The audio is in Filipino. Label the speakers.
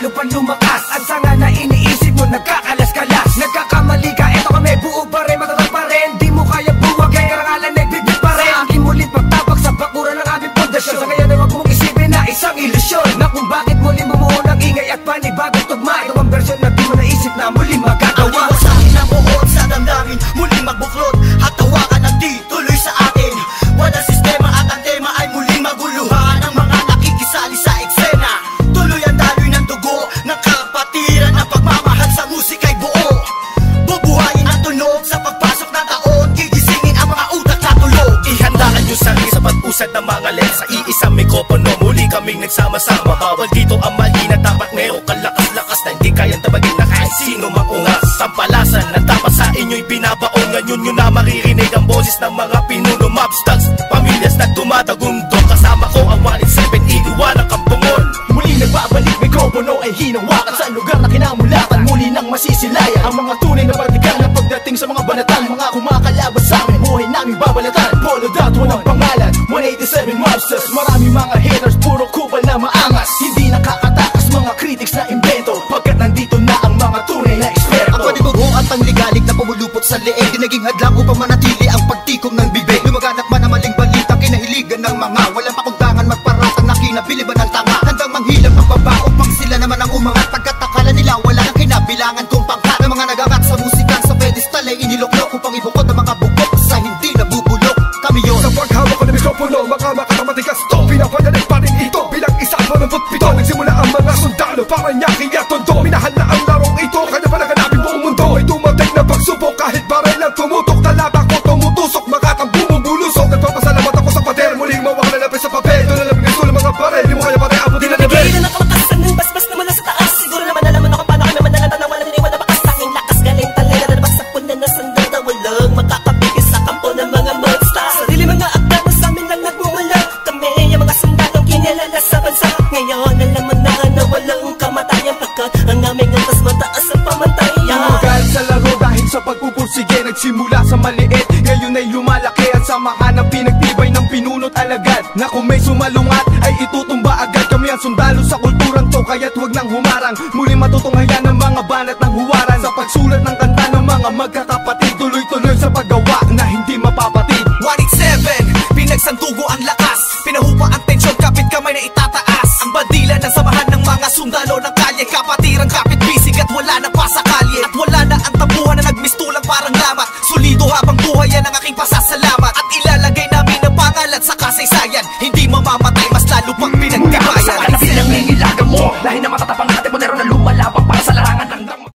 Speaker 1: lalo pa lumakas. At sa nga na iniisip mo, nagkakalas-kalas. Nagkakamali ka, eto kami, buo pa rin, matatag pa rin. Di mo kaya buwagay, karangalan, nagbibig pa rin. Sa akin mulit magtabak sa bakuran ng aming pundasyon. Sa ngayon ay wag mong isipin na isang ilusyon, na kung bakit muli bumuo ng ingay at panibagong tugma. Ito ang versyon na di mo naisip na muli magagawa.
Speaker 2: Ang sa akin ang buod sa damdamin, muling magbuklod at tawakan ng di tuloy sa atin. Wala sistema at ang tema ay muling maguluhan ang mga nakikisali sa eksena. Tuloy ang daloy ng dugo ng kapatiran, ang pagmamahal sa musika'y buo. Bubuhayin ang tunog sa pagpasok ng taon, gigisingin ang mga utak na tulog.
Speaker 3: Ihandaan nyo sarili sa pag-usad ng mga lens. Sa iisang mikropono, muli kaming nagsama-sama. Bawal dito ang mali na dapat meron kalakas-lakas na hindi kayang tabagin na kahit sino maungas. Tampalasan na dapat sa inyo'y binabaon. Ngayon nyo na maririnig ang boses ng mga pinuno, mobsters, pamilyas na dumadagundong. Kasama ko ang 187, iniwan ang kampungon.
Speaker 2: Muli nagbabalik, mikropono ay hinawakan sa lugar na kinamulatan. Muli nang masisilayan ang mga tunay na partikan na pagdating sa mga banatan. Mga kumakalaban sa amin, buhay namin babalatan. Polo dot, walang pangalan, 187 mobsters. Maraming mga haters, puro kupal na maangas. Hindi nakakatakas mga critics na invento, pagkat nandito na ang mga tunay na eksperto.
Speaker 4: Ang panibugo at ang ligalig na pumulupot sa leeg, di naging hadlang upang manatili ang pagtikom ng bibig. Lumaganap man ang maling balita, kinahiligan ng mga walang pakundangan, magparatang na kinabiliban ng tanga. Handang manghilang pagbaba upang sila naman ang umangat, pagkat akala nila wala nang kinabilangan kung pangkat. Ang mga nagangat sa musikan sa pedestal ay iniloklok upang ibukod ang mga bukok sa hindi nabubulok. Kami yun.
Speaker 1: Sa paghawak ko ng mikropono, mga makatamatigas to, pinapayanig pa rin ito bilang isa pa ng putpito. Nagsimula ang mga sundalo para nyaking at tondo. Minahal na ang larong ito, kanya pa naganapin buong mundo. Ay dumating na pagsubok, kahit baril lang tumutok. Talaba ko tumutusok, makatang bumubulusok. Nagpapasalamat ako sa pader, muling mawak na lapis sa papel. Doon na labing gusto ng mga baril, di mo kaya pare abutin na level.
Speaker 5: Bigay na nakalakasan ng basbas na mula sa taas. Siguro naman alam mo na kung paano kami manalatan na wala niniwala bakas. Tanging lakas galing talera na nabaksak po na nasandal na walang makakapigil sa kampo ng mga monsters. Sarili mga akta na sa amin lang nagmumula. Kami yung mga sundalong kinilala sa bansa. Ngayon alam mo na walang kamatayan, pagkat ang aming antas mataas ang pamantayan.
Speaker 1: Tumagal sa laro dahil sa pagpupursige, nagsimula sa maliit, ngayon ay lumalaki. At samahan ang pinagtibay ng pinunot alagad, na kung may sumalungat ay itutumba agad. Kami ang sundalo sa kulturang to, kaya't huwag nang humarang. Muli matutunghayan ng mga banat ng huwaran, sa pagsulat ng kanta ng mga magkakapatid. Tuloy-tuloy sa paggawa na hindi mapapatid.
Speaker 2: 187, pinagsantugo ang lakas, pinahupa ang tensyon, kapit kamay na itataas. Ang bandila ng samahan ng mga sundalo ng